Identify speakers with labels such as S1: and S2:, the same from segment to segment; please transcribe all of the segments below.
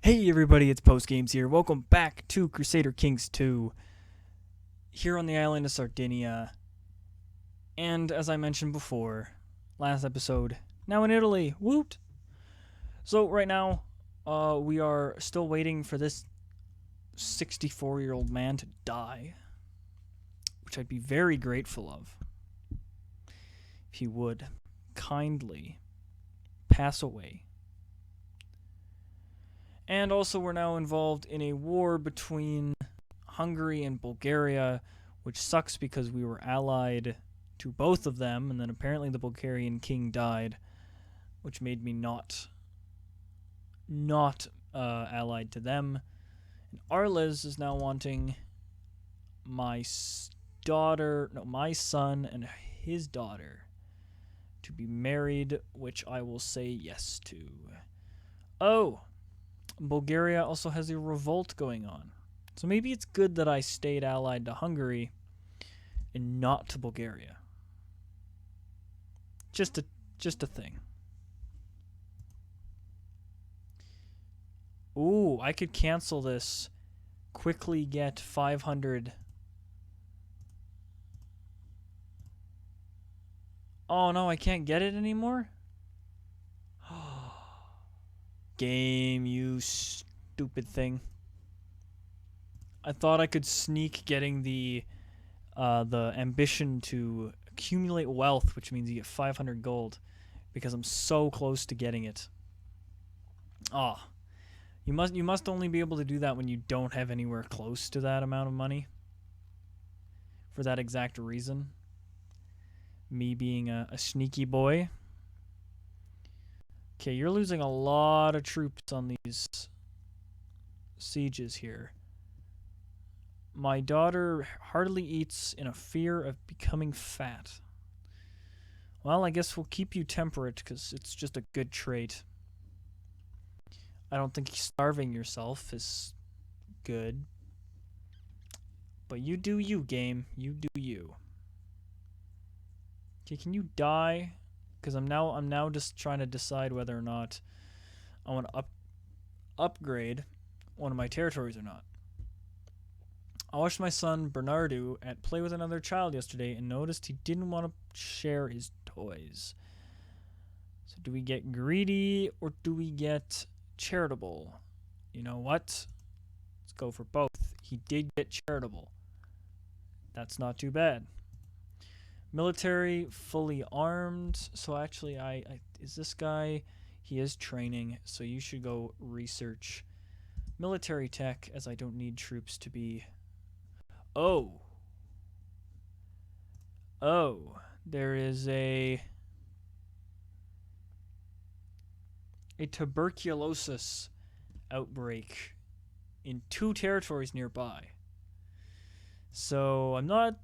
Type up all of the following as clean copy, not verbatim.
S1: Hey everybody, it's Post Games here. Welcome back to Crusader Kings 2 here on the island of Sardinia. And as I mentioned before, last episode, now in Italy. Woot! So right now, we are still waiting for this 64-year-old man to die, which I'd be very grateful of if he would kindly pass away. And also, we're now involved in a war between Hungary and Bulgaria, which sucks because we were allied to both of them, and then apparently the Bulgarian king died, which made me not allied to them. And Arles is now wanting my son and his daughter to be married, which I will say yes to. Oh! Bulgaria also has a revolt going on. So maybe it's good that I stayed allied to Hungary and not to Bulgaria. Just a thing. Ooh, I could cancel this. Quickly get 500. Oh no, I can't get it anymore? Game, you stupid thing. I thought I could sneak getting the ambition to accumulate wealth, which means you get 500 gold, because I'm so close to getting it. Oh, you must only be able to do that when you don't have anywhere close to that amount of money. For that exact reason. Me being a sneaky boy. Okay, you're losing a lot of troops on these sieges here. My daughter hardly eats in a fear of becoming fat. Well, I guess we'll keep you temperate because it's just a good trait. I don't think starving yourself is good. But you do you, game. You do you. Okay, can you die? Because I'm now just trying to decide whether or not I want to upgrade one of my territories or not. I watched my son Bernardo at play with another child yesterday and noticed he didn't want to share his toys. So do we get greedy or do we get charitable? You know what? Let's go for both. He did get charitable. That's not too bad. Military, fully armed. So actually, is this guy? He is training, so you should go research military tech, as I don't need troops to be. Oh, there is a tuberculosis outbreak in 2 territories nearby. So I'm not,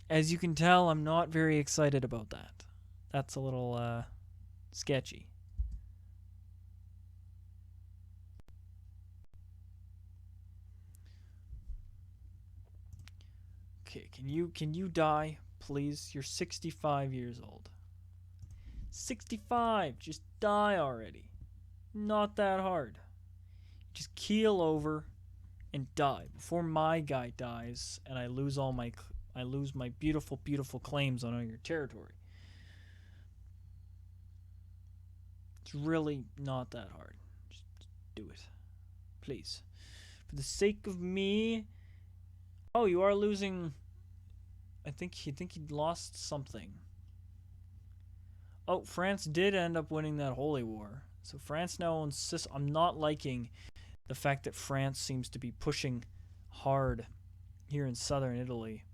S1: as you can tell, I'm not very excited about that. That's a little sketchy. Okay, can you die, please? You're 65 years old. 65, just die already. Not that hard. Just keel over and die before my guy dies and I lose my beautiful claims on all your territory. It's really not that hard. Just do it. Please. For the sake of me. Oh, you are losing. I think he lost something. Oh, France did end up winning that holy war. So France now owns Sicily. I'm not liking the fact that France seems to be pushing hard here in southern Italy.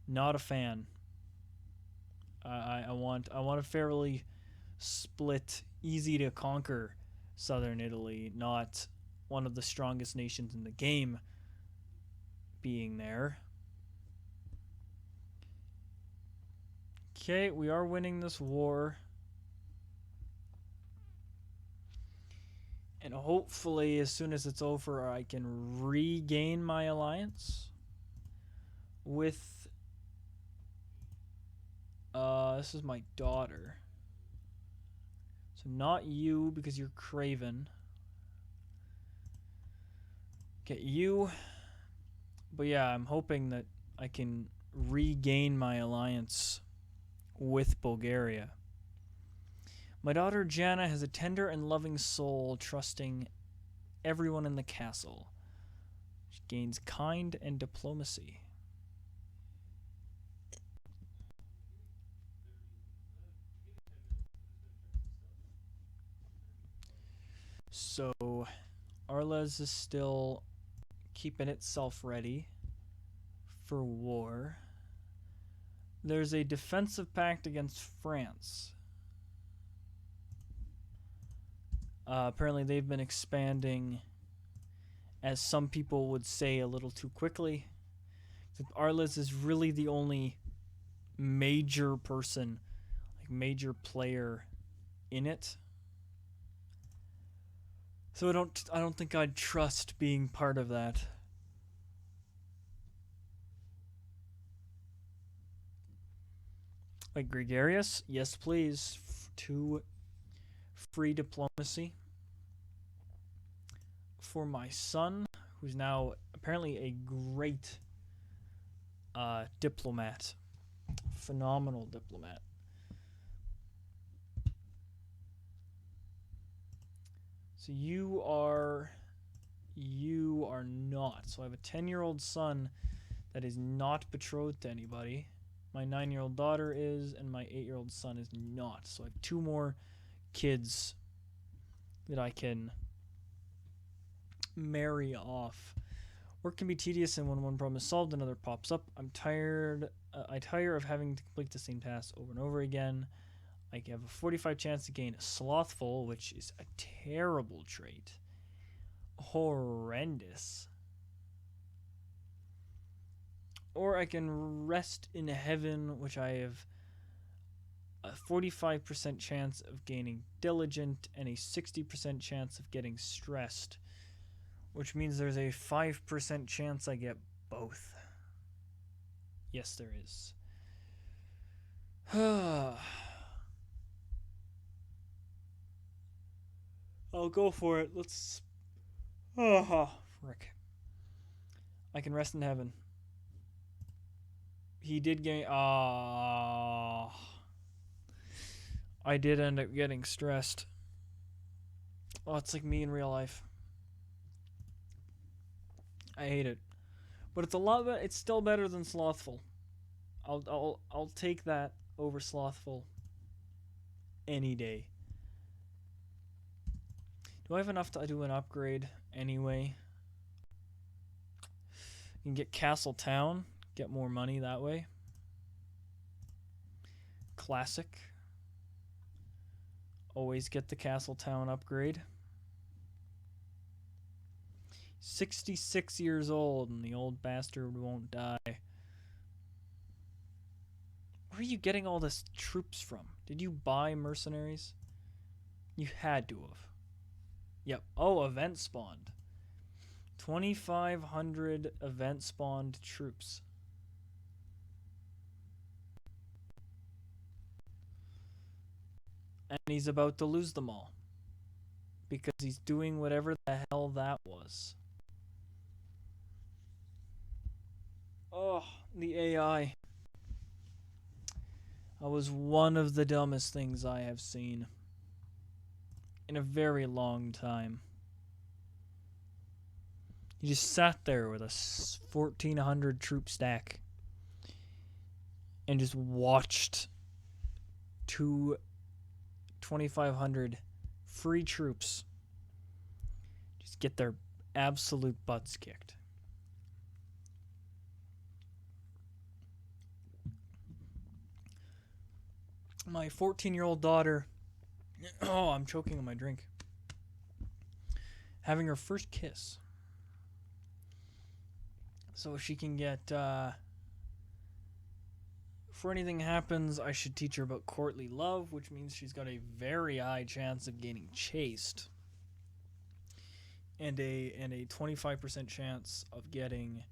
S1: Not a fan. I want a fairly split, easy to conquer southern Italy, not one of the strongest nations in the game being there. Okay, we are winning this war. And hopefully, as soon as it's over, I can regain my alliance with... this is my daughter. So not you, because you're craven. Get you. But yeah, I'm hoping that I can regain my alliance with Bulgaria. My daughter Jana has a tender and loving soul, trusting everyone in the castle. She gains kind and diplomacy. So, Arles is still keeping itself ready for war. There's a defensive pact against France. Apparently they've been expanding, as some people would say, a little too quickly. Arles is really the only major person, like major player in it. So I don't think I'd trust being part of that. Like gregarious? Yes, please. To free diplomacy for my son, who's now apparently a great diplomat. Phenomenal diplomat. So you are not. So I have a 10-year-old son that is not betrothed to anybody. My 9-year-old daughter is, and my 8-year-old son is not. So I have 2 more kids that I can marry off. Work can be tedious, and when one problem is solved, another pops up. I tire of having to complete the same task over and over again. I have a 45 chance to gain a slothful, which is a terrible trait. Horrendous. Or I can rest in heaven, which I have a 45% chance of gaining diligent and a 60% chance of getting stressed, which means there's a 5% chance I get both. Yes, there is. I'll go for it. Let's... frick. I can rest in heaven. He did gain... I did end up getting stressed. Oh, it's like me in real life. I hate it. But it's a lot better. It's still better than slothful. I'll take that over slothful any day. Do I have enough to do an upgrade anyway? You can get Castle Town, get more money that way. Classic. Always get the Castle Town upgrade. 66 years old and the old bastard won't die. Where are you getting all this troops from? Did you buy mercenaries? You had to have. Yep. Oh, event spawned. 2,500 event spawned troops. And he's about to lose them all. Because he's doing whatever the hell that was. Oh, the AI. That was one of the dumbest things I have seen in a very long time. He just sat there with a 1,400 troop stack and just watched 2,500 free troops just get their absolute butts kicked. My 14-year-old daughter... Oh, I'm choking on my drink. Having her first kiss. So she can get... Before anything happens, I should teach her about courtly love, which means she's got a very high chance of getting chaste. And a 25% chance of getting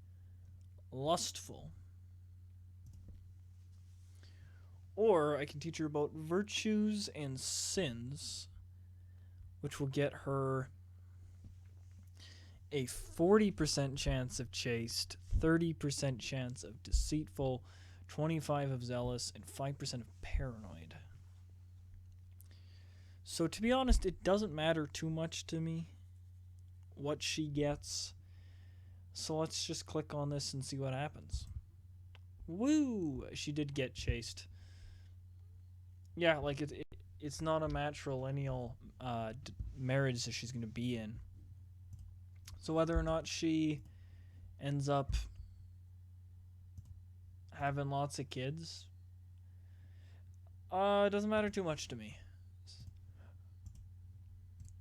S1: lustful. Or I can teach her about virtues and sins, which will get her a 40% chance of chaste, 30% chance of deceitful, 25 of zealous, and 5% of paranoid. So to be honest, it doesn't matter too much to me what she gets. So let's just click on this and see what happens. Woo! She did get chaste. Yeah, like it's not a matrilineal marriage that she's going to be in. So whether or not she ends up having lots of kids, it doesn't matter too much to me.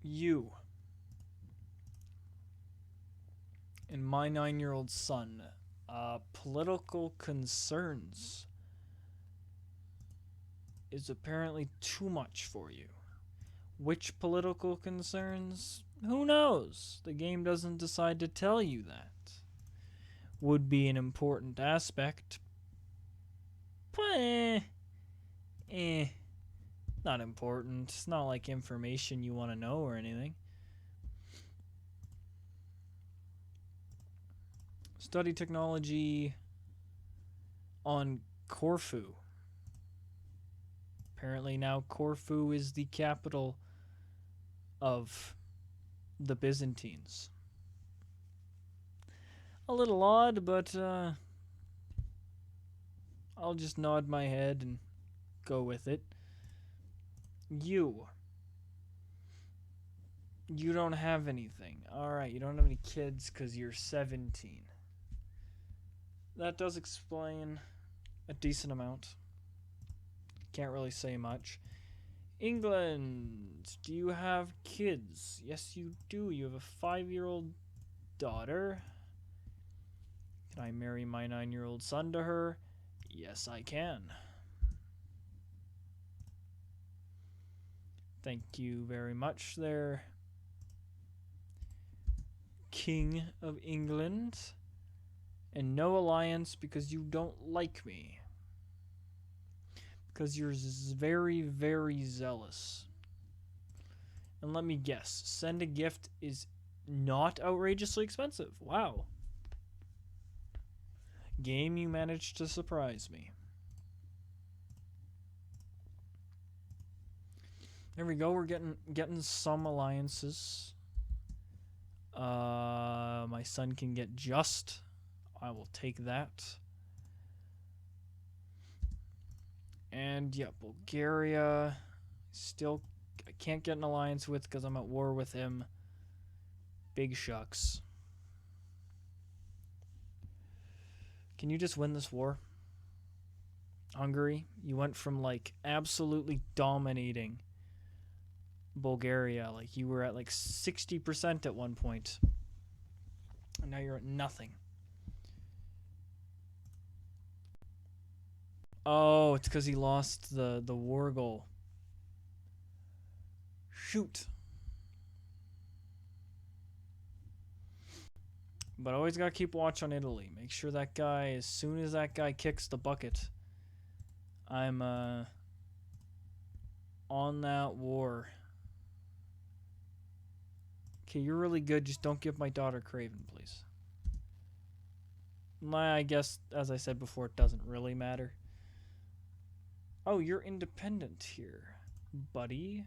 S1: You and my 9-year-old son, political concerns is apparently too much for you. Which political concerns? Who knows? The game doesn't decide to tell you that. Would be an important aspect. But not important. It's not like information you want to know or anything. Study technology on Corfu. Apparently now Corfu is the capital of the Byzantines. A little odd, but I'll just nod my head and go with it. You don't have anything. Alright, you don't have any kids because you're 17. That does explain a decent amount. Can't really say much. England, do you have kids? Yes, you do. You have a 5-year-old daughter. Can I marry my 9-year-old son to her? Yes, I can. Thank you very much there, King of England. And no alliance because you don't like me. Because you're very, very zealous. And let me guess, send a gift is not outrageously expensive. Wow. Game, you managed to surprise me. There we go, we're getting some alliances. My son can get just. I will take that. And yeah, Bulgaria. Still, I can't get an alliance with because I'm at war with him. Big shucks. Can you just win this war? Hungary, you went from like absolutely dominating Bulgaria. Like you were at like 60% at one point. And now you're at nothing. Oh, it's because he lost the war goal. Shoot. But always gotta keep watch on Italy. Make sure that guy, as soon as that guy kicks the bucket, I'm on that war. Okay, you're really good. Just don't give my daughter Craven, please. I guess, as I said before, it doesn't really matter. Oh, you're independent here, buddy.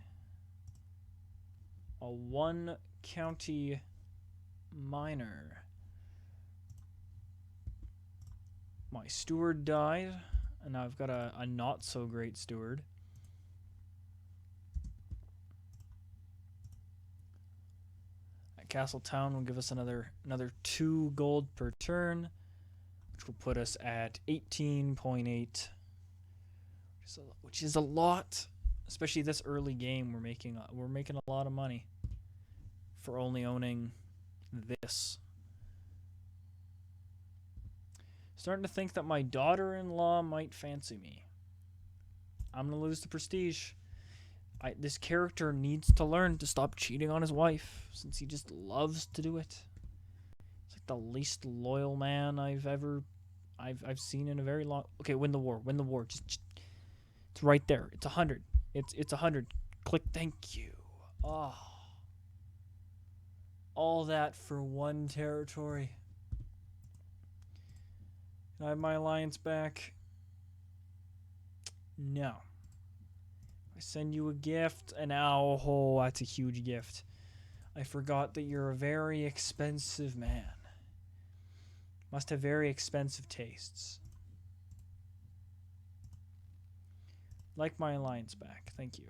S1: A 1-county minor. My steward died, and now I've got a not-so-great steward. At Castle Town will give us another 2 gold per turn, which will put us at 18.8. Which is a lot, especially this early game. We're making a lot of money for only owning this. Starting to think that my daughter-in-law might fancy me. I'm gonna lose the prestige. This character needs to learn to stop cheating on his wife, since he just loves to do it. It's like the least loyal man I've seen in a very long. Okay, win the war. Just it's right there. It's 100. It's 100. Click. Thank you. Oh. All that for one territory. Can I have my alliance back? No. I send you a gift, and oh, that's a huge gift. I forgot that you're a very expensive man. Must have very expensive tastes. Like my alliance back. Thank you.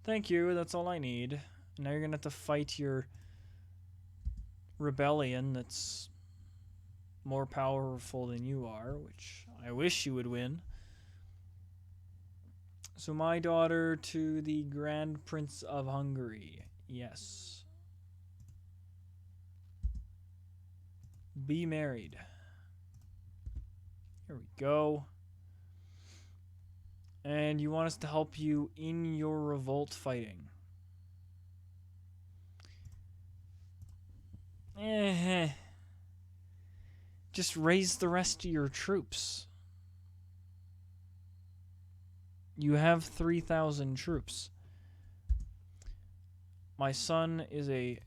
S1: Thank you, that's all I need. Now you're gonna have to fight your rebellion that's more powerful than you are, which I wish you would win. So my daughter to the Grand Prince of Hungary. Yes. Be married. Here we go. And you want us to help you in your revolt fighting. Just raise the rest of your troops. You have 3,000 troops. My son is a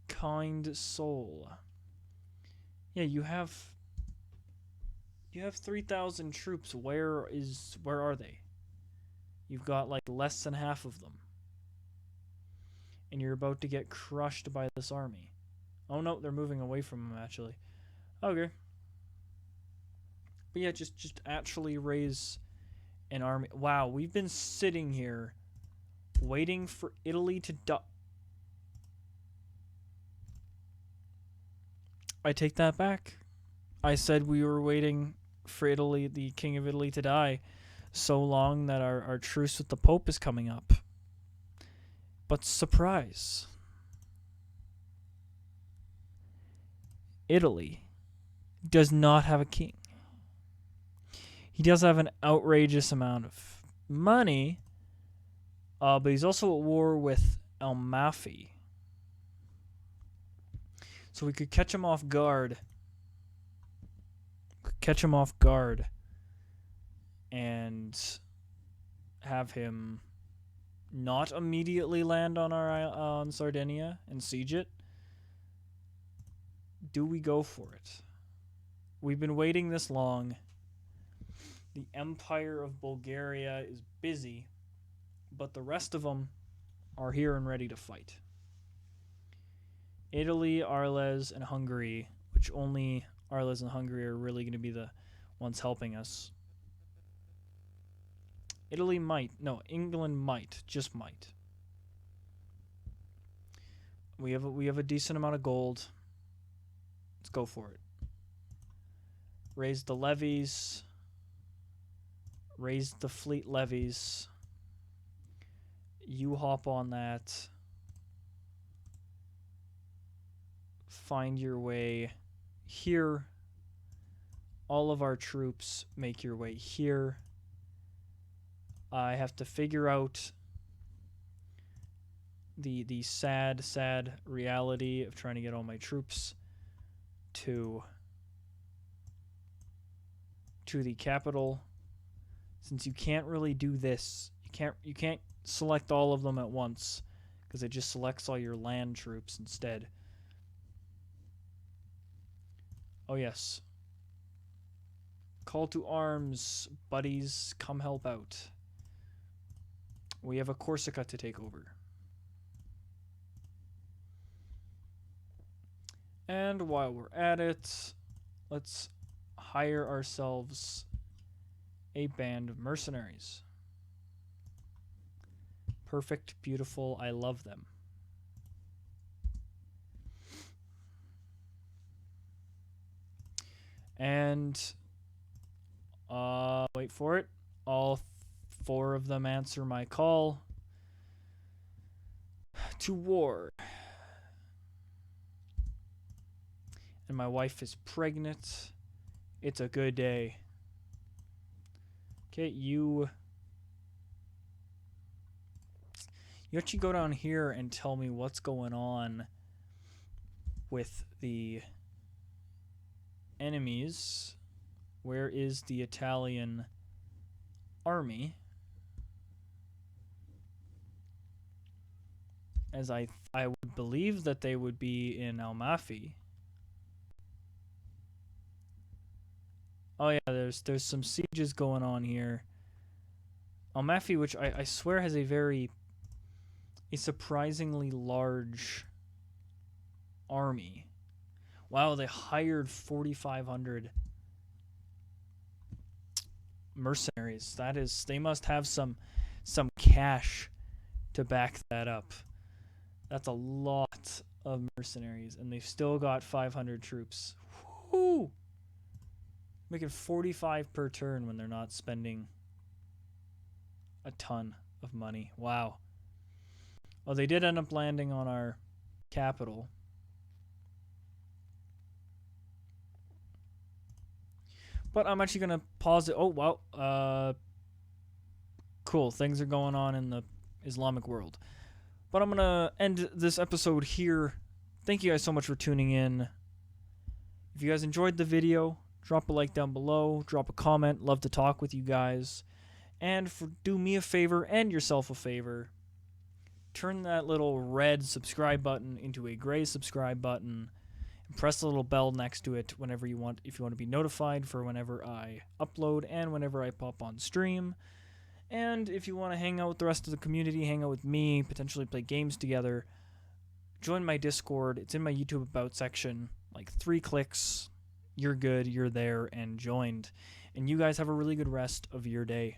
S1: kind soul. Yeah, you have 3,000 troops. Where are they? You've got like less than half of them. And you're about to get crushed by this army. Oh no, they're moving away from him actually. Okay. But yeah, just actually raise an army. Wow, we've been sitting here waiting for Italy to die. I take that back. I said we were waiting for Italy, the King of Italy, to die so long that our truce with the Pope is coming up. But surprise. Italy does not have a king. He does have an outrageous amount of money, but he's also at war with El Mafi. So we could catch him off guard. And have him not immediately land on on Sardinia and siege it. Do we go for it? We've been waiting this long. The Empire of Bulgaria is busy, but the rest of them are here and ready to fight. Italy, Arles, and Hungary, which only Arles and Hungary are really going to be the ones helping us. England might, just might. We have a decent amount of gold. Let's go for it. Raise the levies. Raise the fleet levies. You hop on that. Find your way here. All of our troops make your way here. I have to figure out the sad reality of trying to get all my troops to the capital. Since you can't really do this, you can't select all of them at once because it just selects all your land troops instead. Oh yes. Call to arms, buddies, come help out. We have a Corsica to take over. And while we're at it, let's hire ourselves a band of mercenaries. Perfect, beautiful, I love them. And, wait for it. All 4 of them answer my call to war. And my wife is pregnant. It's a good day. Okay, you actually go down here and tell me what's going on with the enemies. Where is the Italian army? as I would believe that they would be in Almafi. Oh yeah, there's some sieges going on here. Almafi, which I swear has a surprisingly large army. Wow, they hired 4,500 mercenaries. They must have some cash to back that up. That's a lot of mercenaries, and they've still got 500 troops. Whoo! Making 45 per turn when they're not spending a ton of money. Wow. Well, they did end up landing on our capital. But I'm actually going to pause it. Oh, wow. Cool. Things are going on in the Islamic world. But I'm going to end this episode here. Thank you guys so much for tuning in. If you guys enjoyed the video, drop a like down below. Drop a comment. Love to talk with you guys. And do me a favor and yourself a favor. Turn that little red subscribe button into a gray subscribe button. And press the little bell next to it whenever you want, if you want to be notified for whenever I upload and whenever I pop on stream. And if you want to hang out with the rest of the community, hang out with me, potentially play games together, join my Discord. It's in my YouTube About section. Like 3 clicks, you're good, you're there, and joined. And you guys have a really good rest of your day.